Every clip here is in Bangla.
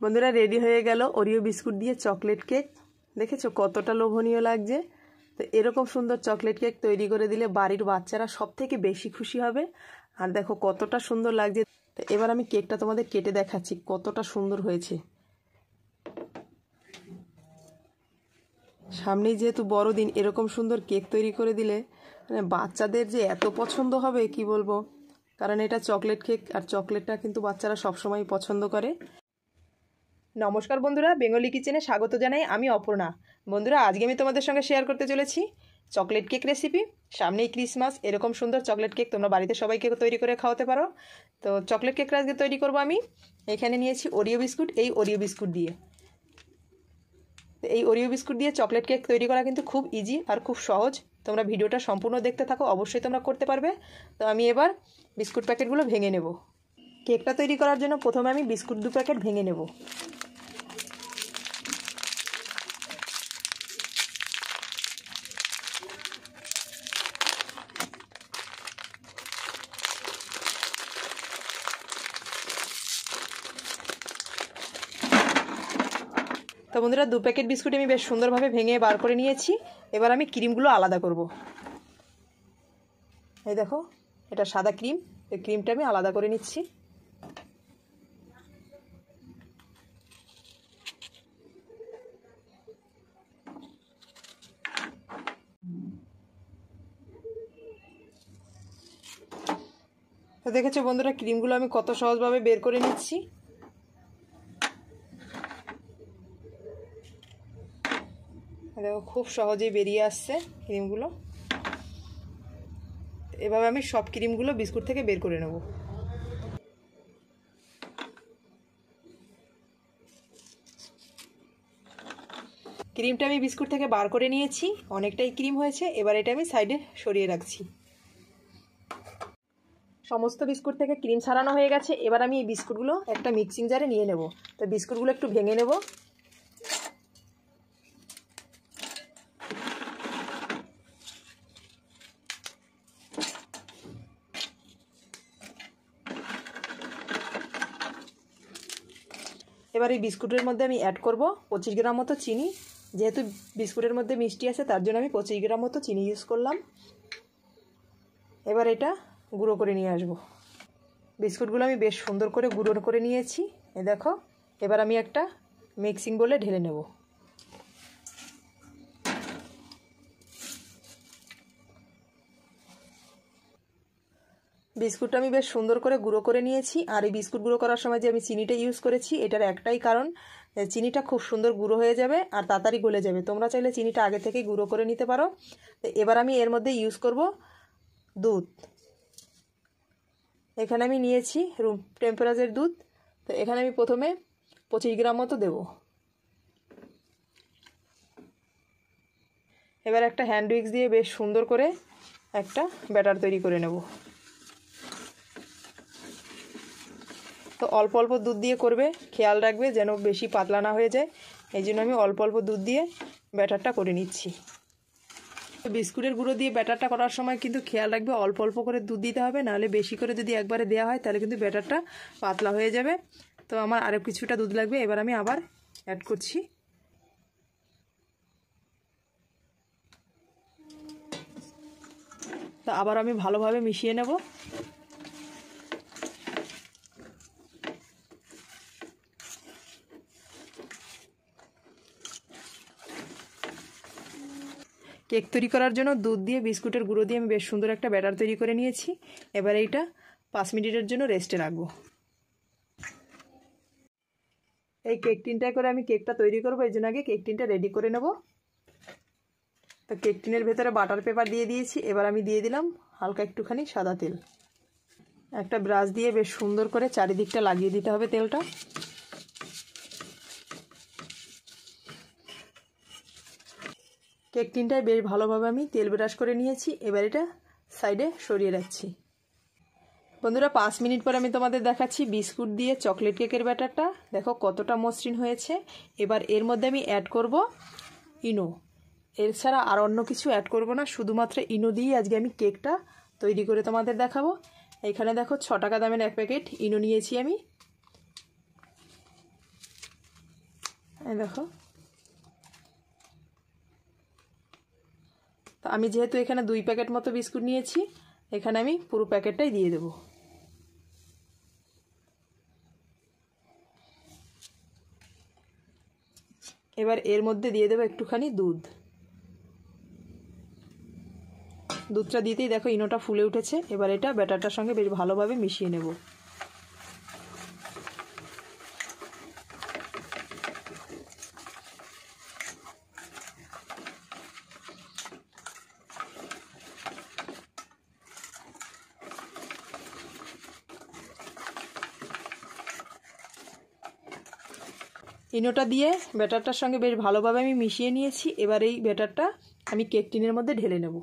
বন্ধুরা রেডি হয়ে গেল ওরিও বিস্কুট দিয়ে চকলেট কেক। দেখেছো কতটা লোভনীয় লাগছে। তো এরকম সুন্দর চকলেট কেক তৈরি করে দিলে বাড়ির বাচ্চারা সব থেকে বেশি খুশি হবে। আর দেখো কতটা সুন্দর লাগছে। তো এবার আমি কেকটা তোমাদের কেটে দেখাচ্ছি কতটা সুন্দর হয়েছে। সামনেই যেহেতু বড়দিন, এরকম সুন্দর কেক তৈরি করে দিলে মানে বাচ্চাদের যে এত পছন্দ হবে কি বলবো। কারণ এটা চকলেট কেক, আর চকলেটটা কিন্তু বাচ্চারা সবসময় পছন্দ করে। নমস্কার বন্ধুরা, বেঙ্গলি কিচেনে স্বাগত জানাই। আমি অপর্ণা। বন্ধুরা আজকে আমি তোমাদের সঙ্গে শেয়ার করতে চলেছি চকলেট কেক রেসিপি। সামনেই ক্রিসমাস, এরকম সুন্দর চকলেট কেক তোমরা বাড়িতে সবাইকে তৈরি করে খাওয়াতে পারো। তো চকলেট কেকটা আজকে তৈরি করবো আমি। এখানে নিয়েছি ওরিও বিস্কুট। এই ওরিও বিস্কুট দিয়ে চকলেট কেক তৈরি করা কিন্তু খুব ইজি আর খুব সহজ। তোমরা ভিডিওটা সম্পূর্ণ দেখতে থাকো, অবশ্যই তোমরা করতে পারবে। তো আমি এবার বিস্কুট প্যাকেটগুলো ভেঙে নেব। কেকটা তৈরি করার জন্য প্রথমে আমি বিস্কুট 2 প্যাকেট ভেঙে নেব। তো বন্ধুরা 2 প্যাকেট বিস্কুট আমি বেশ সুন্দরভাবে ভেঙে বার করে নিয়েছি। এবার আমি ক্রিমগুলো আলাদা করব। এই দেখো, এটা সাদা ক্রিম। এই ক্রিমটা আমি আলাদা করে নিচ্ছি। তো দেখেছো বন্ধুরা ক্রিমগুলো আমি কত সহজভাবে বের করে নিচ্ছি। দেখো খুব সহজেই বেরিয়ে আসছে ক্রিমগুলো। এভাবে আমি সব ক্রিমগুলো বিস্কুট থেকে বের করে নেব। ক্রিমটা আমি বিস্কুট থেকে বার করে নিয়েছি, অনেকটাই ক্রিম হয়েছে। এবার এটা আমি সাইডে সরিয়ে রাখছি। সমস্ত বিস্কুট থেকে ক্রিম ছাড়ানো হয়ে গেছে। এবার আমি এই বিস্কুটগুলো একটা মিক্সিং জারে নিয়ে নেব। তো বিস্কুটগুলো একটু ভেঙে নেব। এবার এই বিস্কুটের মধ্যে আমি অ্যাড করব 25 গ্রাম মতো চিনি। যেহেতু বিস্কুটের মধ্যে মিষ্টি আছে তার জন্য আমি 25 গ্রাম মতো চিনি ইউজ করলাম। এবার এটা গুঁড়ো করে নিয়ে আসব। বিস্কুটগুলো আমি বেশ সুন্দর করে গুঁড়ো করে নিয়েছি। এই দেখো, এবার আমি একটা মিক্সিং বোলে ঢেলে নেব। বিস্কুটটা আমি বেশ সুন্দর করে গুঁড়ো করে নিয়েছি। আর এই বিস্কুট গুঁড়ো করার সময় যে আমি চিনিটা ইউজ করেছি, এটার একটাই কারণ, চিনিটা খুব সুন্দর গুঁড়ো হয়ে যাবে আর তাড়াতাড়ি গলে যাবে। তোমরা চাইলে চিনিটা আগে থেকেই গুঁড়ো করে নিতে পারো। তো এবার আমি এর মধ্যে ইউজ করব দুধ। এখানে আমি নিয়েছি রুম টেম্পারেচার দুধ। তো এখানে আমি প্রথমে 25 গ্রাম মতো দেব। এবার একটা হ্যান্ড উইক্স দিয়ে বেশ সুন্দর করে একটা ব্যাটার তৈরি করে নেব। তো অল্প অল্প দুধ দিয়ে করবে, খেয়াল রাখবে যেন বেশি পাতলা না হয়ে যায়। এই জন্য আমি অল্প অল্প দুধ দিয়ে ব্যাটারটা করে নিচ্ছি। বিস্কুটের গুঁড়ো দিয়ে ব্যাটারটা করার সময় কিন্তু খেয়াল রাখবে অল্প অল্প করে দুধ দিতে হবে, নাহলে বেশি করে যদি একবারে দেওয়া হয় তাহলে কিন্তু ব্যাটারটা পাতলা হয়ে যাবে। তো আমার আরও কিছুটা দুধ লাগবে। এবার আমি আবার অ্যাড করছি। তো আবার আমি ভালোভাবে মিশিয়ে নেব। কেক তৈরি করার জন্য দুধ দিয়ে বিস্কুটের গুঁড়ো দিয়ে আমি বেশ সুন্দর একটা ব্যাটার তৈরি করে নিয়েছি। এবার এইটা 5 মিনিটের জন্য রেস্টে রাখবো। এই কেক টিনটায় করে আমি কেকটা তৈরি করবো, এই জন্য আগে কেক টিনটা রেডি করে নেব। তো কেক টিনের ভেতরে বাটার পেপার দিয়ে দিয়েছি। এবার আমি দিয়ে দিলাম হালকা একটুখানি সাদা তেল। একটা ব্রাশ দিয়ে বেশ সুন্দর করে চারিদিকটা লাগিয়ে দিতে হবে তেলটা। কেক টিনটায় বেশ ভালোভাবে আমি তেল ব্রাশ করে নিয়েছি। এবার এটা সাইডে সরিয়ে রাখছি। বন্ধুরা 5 মিনিট পর আমি তোমাদের দেখাচ্ছি বিস্কুট দিয়ে চকলেট কেকের ব্যাটারটা। দেখো কতটা মসৃণ হয়েছে। এবার এর মধ্যে আমি অ্যাড করব ইনো। এছাড়া আর অন্য কিছু অ্যাড করব না, শুধুমাত্র ইনো দিয়েই আজকে আমি কেকটা তৈরি করে তোমাদের দেখাবো। এখানে দেখো 6 টাকা দামের 1 প্যাকেট ইনো নিয়েছি আমি। এই দেখো, তো আমি যেহেতু এখানে 2 প্যাকেট মতো বিস্কুট নিয়েছি, এখানে আমি পুরো প্যাকেটটাই দিয়ে দেব। এবার এর মধ্যে দিয়ে দেবো একটুখানি দুধ। দুধটা দিতেই দেখো ইনোটা ফুলে উঠেছে। এবার এটা ব্যাটারটার সঙ্গে বেশ ভালোভাবে মিশিয়ে নেব। ইনোটা দিয়ে ব্যাটারটার সঙ্গে বেশ ভালোভাবে আমি মিশিয়ে নিয়েছি। এবার এই ব্যাটারটা আমি কেক টিনের মধ্যে ঢেলে নেব।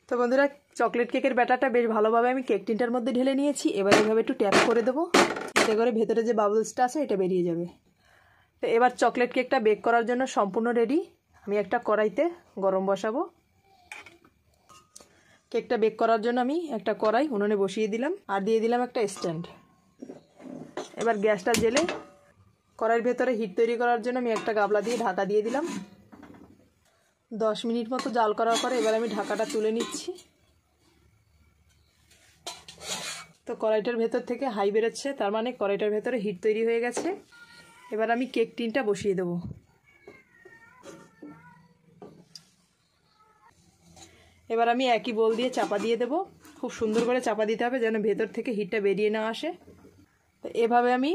তো বন্ধুরা, চকলেট কেকের ব্যাটারটা বেশ ভালোভাবে আমি কেক টিনটার মধ্যে ঢেলে নিয়েছি। এবার এইভাবে একটু ট্যাপ করে দেবো, এতে করে ভেতরে যে বাবলসটা আছে এটা বেরিয়ে যাবে। তো এবার চকলেট কেকটা বেক করার জন্য সম্পূর্ণ রেডি। আমি একটা কড়াইতে গরম বসাবো। কেকটা বেক করার জন্য আমি একটা কড়াই উনুনে বসিয়ে দিলাম, আর দিয়ে দিলাম একটা স্ট্যান্ড। এবার গ্যাসটা জ্বেলে কড়াইয়ের ভেতরে হিট তৈরি করার জন্য আমি একটা গামলা দিয়ে ঢাকা দিয়ে দিলাম। 10 মিনিট মতো জাল করার পরে এবার আমি ঢাকাটা তুলে নিচ্ছি। তো কড়াইটার ভেতর থেকে হাই বেরোচ্ছে, তার মানে কড়াইটার ভেতরে হিট তৈরি হয়ে গেছে। এবার আমি কেক টিনটা বসিয়ে দেবো। এবার আমি একই বোল দিয়ে চাপা দিয়ে দেব। খুব সুন্দর করে চাপা দিতে হবে যেন ভেতর থেকে হিটটা বেরিয়ে না আসে। তো এভাবে আমি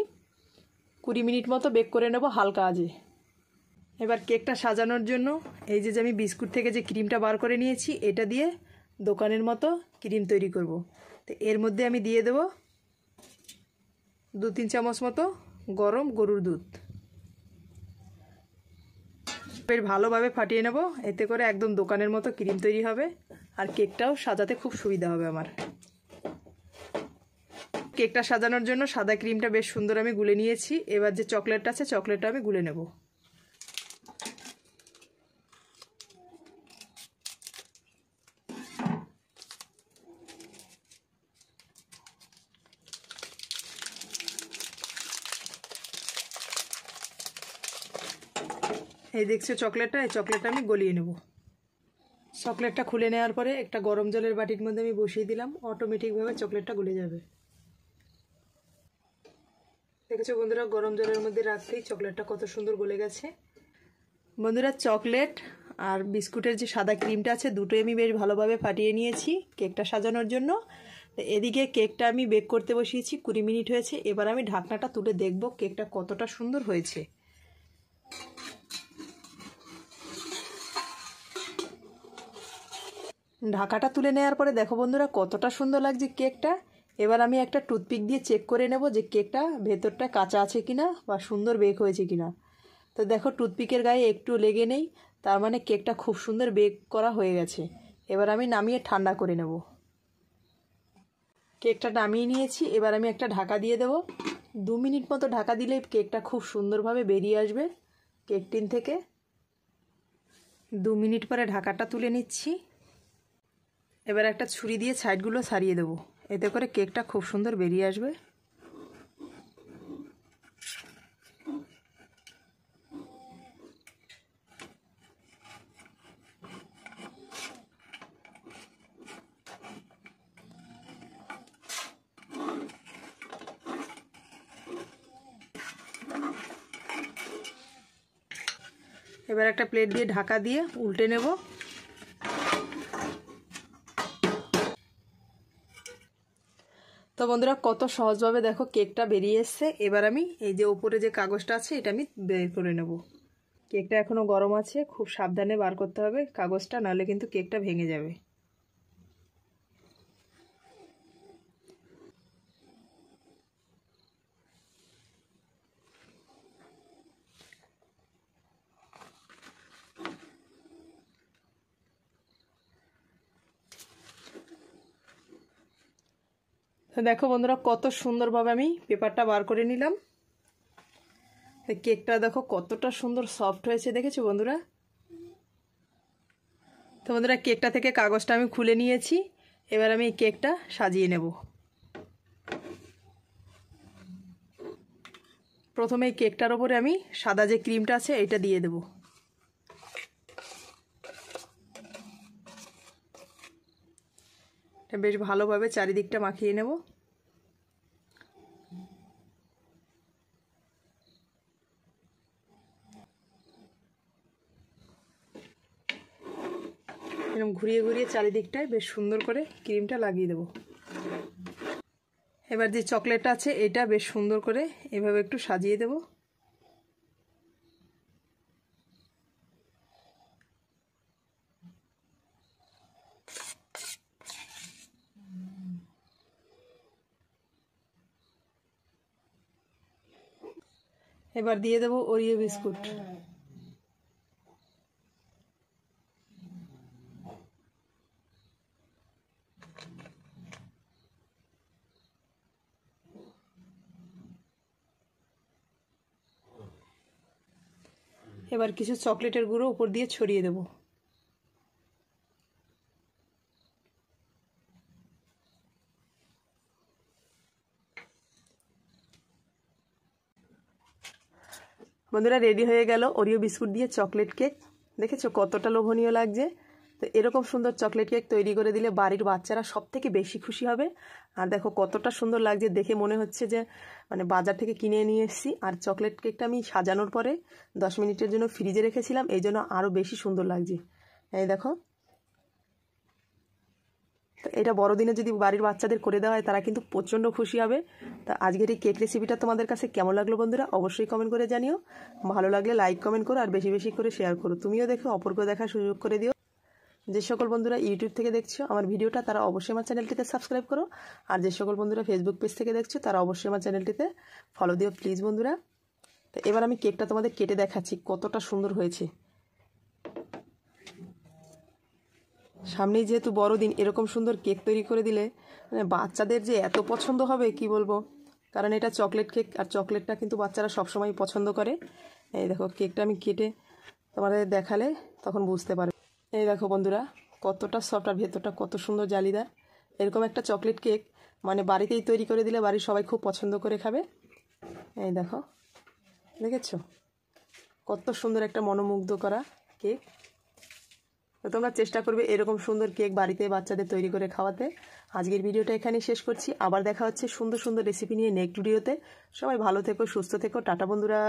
20 মিনিট মতো বেক করে নেব হালকা আঁচে। এবার কেকটা সাজানোর জন্য এই যে আমি বিস্কুট থেকে যে ক্রিমটা বার করে নিয়েছি, এটা দিয়ে দোকানের মতো ক্রিম তৈরি করব। তো এর মধ্যে আমি দিয়ে দেব 2-3 চামচ মতো গরম গরুর দুধ। বেশ ভালোভাবে ফাটিয়ে নেব, এতে করে একদম দোকানের মতো ক্রিম তৈরি হবে, আর কেকটাও সাজাতে খুব সুবিধা হবে আমার। কেকটা সাজানোর জন্য সাদা ক্রিমটা বেশ সুন্দর আমি গুলে নিয়েছি। এবার যে চকলেটটা আছে চকলেটটা আমি গুলে নেব। এই দেখছো চকলেটটা, এই চকলেটটা আমি গলিয়ে নেব। চকলেটটা খুলে নেওয়ার পরে একটা গরম জলের বাটির মধ্যে আমি বসিয়ে দিলাম, অটোমেটিকভাবে চকলেটটা গলে যাবে। দেখেছো বন্ধুরা, গরম জলের মধ্যে রাখতেই চকলেটটা কত সুন্দর গলে গেছে। বন্ধুরা, চকলেট আর বিস্কুটের যে সাদা ক্রিমটা আছে দুটোই আমি বেশ ভালোভাবে ফাটিয়ে নিয়েছি কেকটা সাজানোর জন্য। এদিকে কেকটা আমি বেক করতে বসিয়েছি, 20 মিনিট হয়েছে। এবার আমি ঢাকনাটা তুলে দেখব কেকটা কতটা সুন্দর হয়েছে। ঢাকাটা তুলে নেওয়ার পরে দেখো বন্ধুরা কতটা সুন্দর লাগছে কেকটা। এবার আমি একটা টুথপিক দিয়ে চেক করে নেব যে কেকটা ভেতরটা কাঁচা আছে কিনা বা সুন্দর বেক হয়েছে কিনা। তো দেখো টুথপিকের গায়ে একটু লেগে নেই, তার মানে কেকটা খুব সুন্দর বেক করা হয়ে গেছে। এবার আমি নামিয়ে ঠান্ডা করে নেব। কেকটা নামিয়ে নিয়েছি, এবার আমি একটা ঢাকা দিয়ে দেব। 2 মিনিট মতো ঢাকা দিলেই কেকটা খুব সুন্দরভাবে বেরিয়ে আসবে কেক টিন থেকে। 2 মিনিট পরে ঢাকাটা তুলে নিচ্ছি। এবার একটা ছুরি দিয়ে সাইডগুলো ছাড়িয়ে দেবো, এতে করে কেকটা খুব সুন্দর বেরিয়ে আসবে। এবার একটা প্লেট দিয়ে ঢাকা দিয়ে উল্টে নেব। তো বন্ধুরা, কত সহজভাবে দেখো কেকটা বেরিয়ে এসছে। এবার আমি এই যে উপরে যে কাগজটা আছে এটা আমি বের করে নেব। কেকটা এখনও গরম আছে, খুব সাবধানে বার করতে হবে কাগজটা, নাহলে কিন্তু কেকটা ভেঙে যাবে। তো দেখো বন্ধুরা কত সুন্দরভাবে আমি পেপারটা বার করে নিলাম। কেকটা দেখো কতটা সুন্দর সফট হয়েছে, দেখেছো বন্ধুরা। তো বন্ধুরা কেকটা থেকে কাগজটা আমি খুলে নিয়েছি। এবার আমি এই কেকটা সাজিয়ে নেব। প্রথমে এই কেকটার ওপরে আমি সাদা যে ক্রিমটা আছে এটা দিয়ে দেব। বেশ ভালোভাবে চারিদিকটা মাখিয়ে নেব। এরকম ঘুরিয়ে ঘুরিয়ে চারিদিকটায় বেশ সুন্দর করে ক্রিমটা লাগিয়ে দেব। এবার যে চকলেটটা আছে এটা বেশ সুন্দর করে এভাবে একটু সাজিয়ে দেব। এবার দিয়ে দেব ওরিও বিস্কুট। এবার কিছু চকলেটের গুঁড়ো উপর দিয়ে ছড়িয়ে দেব। বন্ধুরা রেডি হয়ে গেল ওরিও বিস্কুট দিয়ে চকলেট কেক। দেখেছো কতটা লোভনীয় লাগছে। তো এরকম সুন্দর চকলেট কেক তৈরি করে দিলে বাড়ির বাচ্চারা সব থেকে বেশি খুশি হবে। আর দেখো কতটা সুন্দর লাগছে, দেখে মনে হচ্ছে যে মানে বাজার থেকে কিনে নিয়ে এসেছি। আর চকলেট কেকটা আমি সাজানোর পরে 10 মিনিটের জন্য ফ্রিজে রেখেছিলাম, এই জন্য আরও বেশি সুন্দর লাগছে। এই দেখো, তো এটা বড়দিনে যদি বাড়ির বাচ্চাদের করে দেওয়া হয় তারা কিন্তু প্রচণ্ড খুশি হবে। তা আজকের এই কেক রেসিপিটা তোমাদের কাছে কেমন লাগলো বন্ধুরা অবশ্যই কমেন্ট করে জানিও। ভালো লাগলে লাইক কমেন্ট করো আর বেশি বেশি করে শেয়ার করো। তুমিও দেখো অপরকে দেখার সুযোগ করে দিও। যে সকল বন্ধুরা ইউটিউব থেকে দেখছো আমার ভিডিওটা তারা অবশ্যই আমার চ্যানেলটিতে সাবস্ক্রাইব করো। আর যে সকল বন্ধুরা ফেসবুক পেজ থেকে দেখছো তারা অবশ্যই আমার চ্যানেলটিতে ফলো দিও প্লিজ বন্ধুরা। তো এবার আমি কেকটা তোমাদের কেটে দেখাচ্ছি কতটা সুন্দর হয়েছে। সামনেই যেহেতু বড়দিন, এরকম সুন্দর কেক তৈরি করে দিলে মানে বাচ্চাদের যে এত পছন্দ হবে কি বলবো। কারণ এটা চকলেট কেক আর চকলেটটা কিন্তু বাচ্চারা সবসময় পছন্দ করে। এই দেখো কেকটা আমি কেটে তোমাদের দেখালে তখন বুঝতে পারবে। এই দেখো বন্ধুরা কতটা সফট আর ভেতরটা কত সুন্দর জালিদার। এরকম একটা চকলেট কেক মানে বাড়িতেই তৈরি করে দিলে বাড়ির সবাই খুব পছন্দ করে খাবে। এই দেখো, দেখেছো কত সুন্দর একটা মনোমুগ্ধ করা কেক। তো তোমরা চেষ্টা করবে এরকম সুন্দর কেক বাড়িতে বাচ্চাদের তৈরি করে খাওয়াতে। আজকের ভিডিওটা এখানেই শেষ করছি। আবার দেখা হচ্ছে সুন্দর সুন্দর রেসিপি নিয়ে নেক্সট ভিডিওতে। সবাই ভালো থেকো, সুস্থ থেকো, টাটা বন্ধুরা।